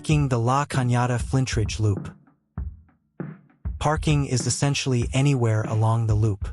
Taking the La Cañada Flintridge loop. Parking is essentially anywhere along the loop.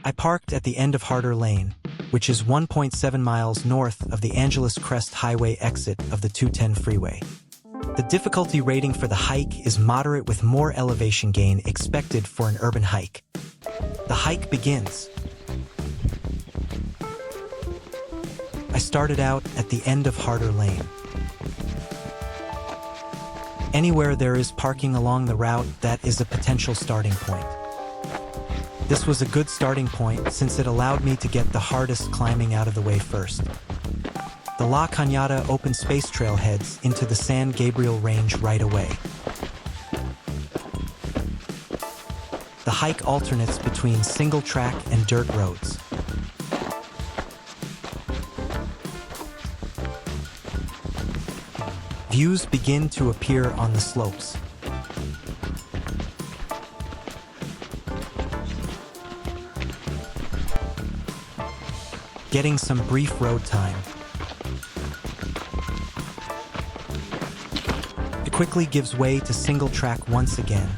I parked at the end of Harder Lane, which is 1.7 miles north of the Angeles Crest Highway exit of the 210 freeway. The difficulty rating for the hike is moderate with more elevation gain expected for an urban hike. The hike begins. I started out at the end of Harder Lane. Anywhere there is parking along the route, that is a potential starting point. This was a good starting point since it allowed me to get the hardest climbing out of the way first. The La Cañada open space trail heads into the San Gabriel Range right away. The hike alternates between single track and dirt roads. Views begin to appear on the slopes. Getting some brief road time. It quickly gives way to single track once again,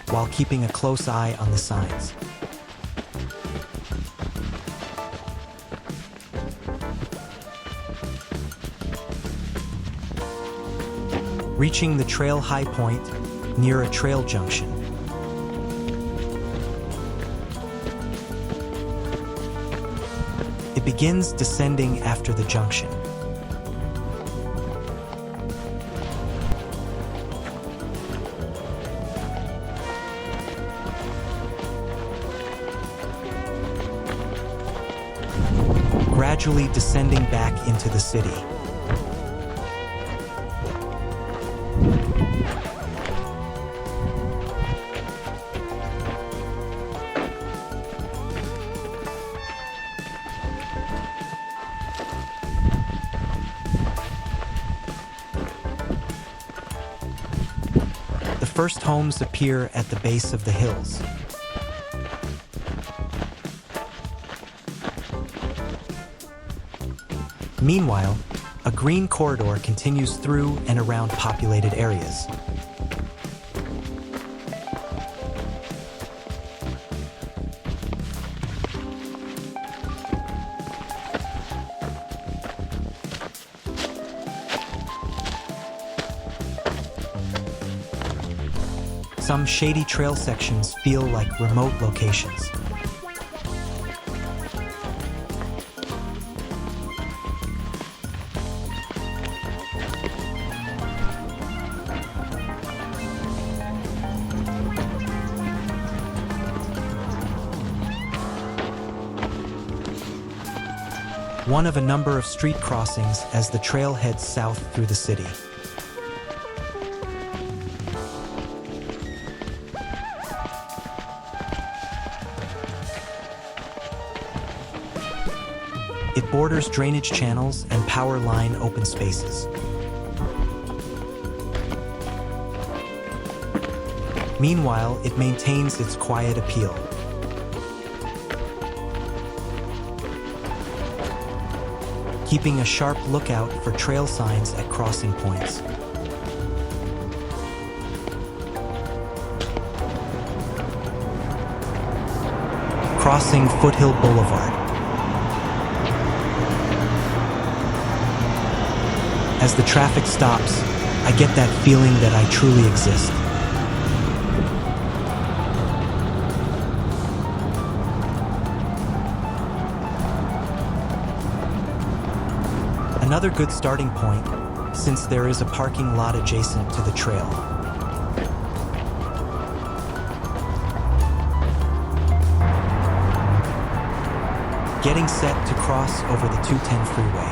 while keeping a close eye on the signs. Reaching the trail high point near a trail junction. It begins descending after the junction. Gradually descending back into the city. The first homes appear at the base of the hills. Meanwhile, a green corridor continues through and around populated areas. Some shady trail sections feel like remote locations. One of a number of street crossings as the trail heads south through the city. It borders drainage channels and power line open spaces. Meanwhile, it maintains its quiet appeal. Keeping a sharp lookout for trail signs at crossing points. Crossing Foothill Boulevard. As the traffic stops, I get that feeling that I truly exist. Another good starting point, since there is a parking lot adjacent to the trail. Getting set to cross over the 210 freeway.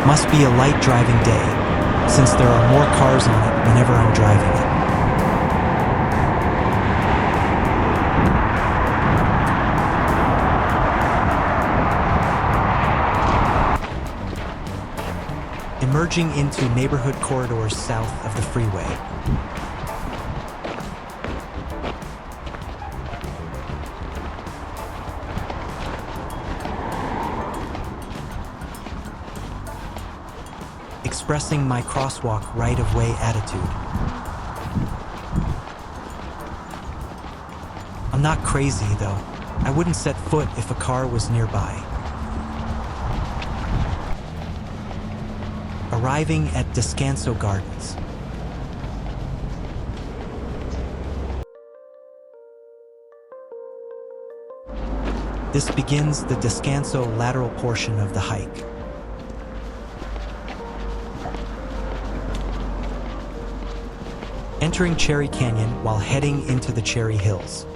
Must be a light driving day, since there are more cars on it whenever I'm driving it. Emerging into neighborhood corridors south of the freeway. expressing my crosswalk right-of-way attitude. I'm not crazy, though. I wouldn't set foot if a car was nearby. Arriving at Descanso Gardens. This begins the Descanso lateral portion of the hike. Entering Cherry Canyon while heading into the Cherry Hills.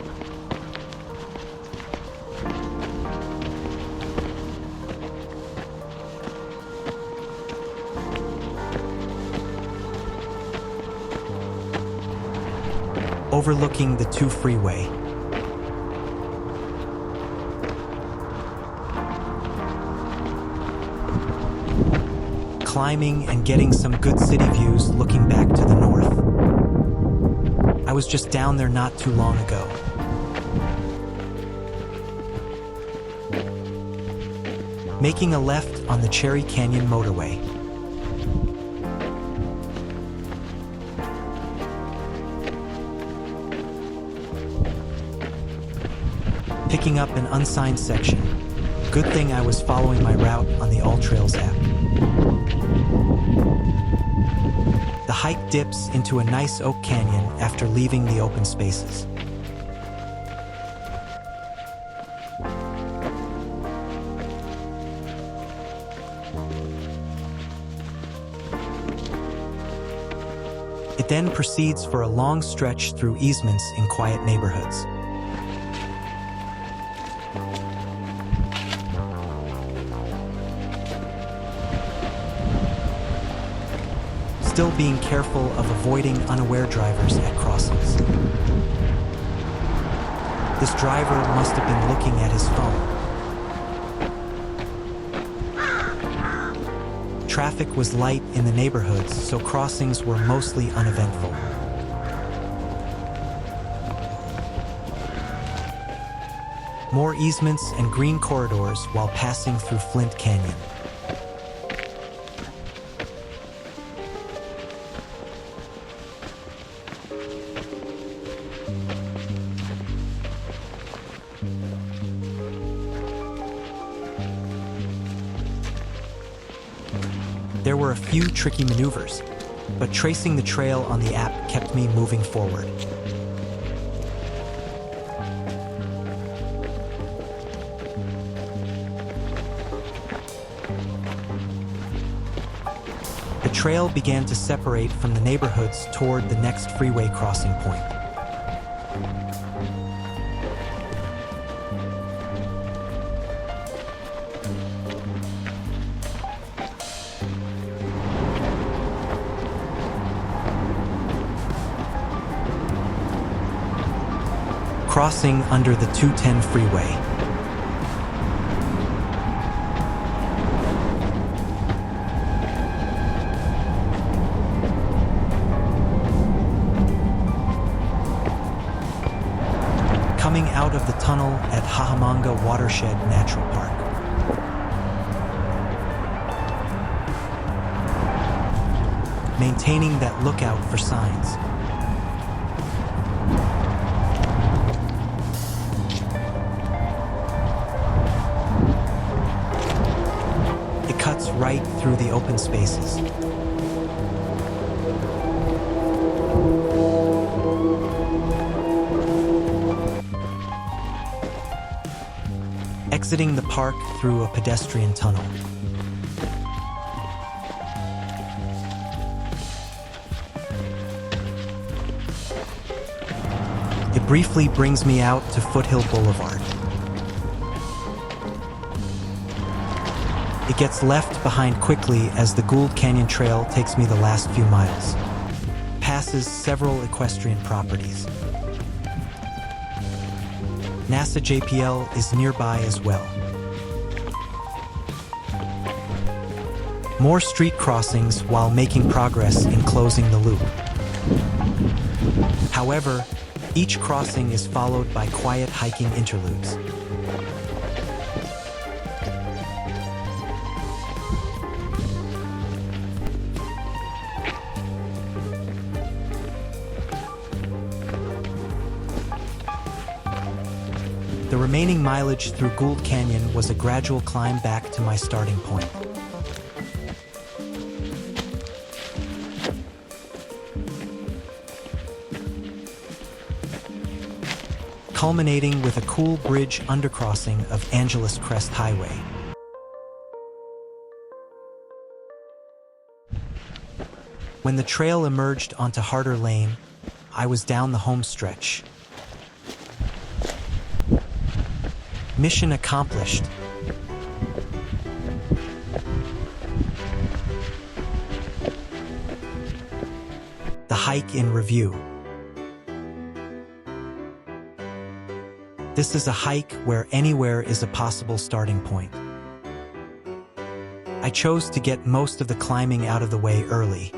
Overlooking the 2 freeway. Climbing and getting some good city views looking back to the north. I was just down there not too long ago. Making a left on the Cherry Canyon motorway. Picking up an unsigned section. Good thing I was following my route on the AllTrails app. The hike dips into a nice oak canyon after leaving the open spaces. It then proceeds for a long stretch through easements in quiet neighborhoods. Still being careful of avoiding unaware drivers at crossings. This driver must have been looking at his phone. Traffic was light in the neighborhoods, so crossings were mostly uneventful. More easements and green corridors while passing through Flint Canyon. There were a few tricky maneuvers, but tracing the trail on the app kept me moving forward. The trail began to separate from the neighborhoods toward the next freeway crossing point. Crossing under the 210 freeway. Coming out of the tunnel at Cañada Watershed Natural Park. Maintaining that lookout for signs. Cuts right through the open spaces. Exiting the park through a pedestrian tunnel. It briefly brings me out to Foothill Boulevard. It gets left behind quickly as the Gould Canyon Trail takes me the last few miles. Passes several equestrian properties. NASA JPL is nearby as well. More street crossings while making progress in closing the loop. However, each crossing is followed by quiet hiking interludes. The remaining mileage through Gould Canyon was a gradual climb back to my starting point. Culminating with a cool bridge undercrossing of Angeles Crest Highway. When the trail emerged onto Harder Lane, I was down the home stretch. Mission accomplished. The hike in review. This is a hike where anywhere is a possible starting point. I chose to get most of the climbing out of the way early.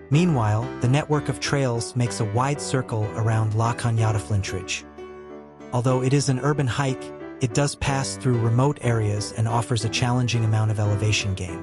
Meanwhile, the network of trails makes a wide circle around La Cañada Flintridge. Although it is an urban hike, it does pass through remote areas and offers a challenging amount of elevation gain.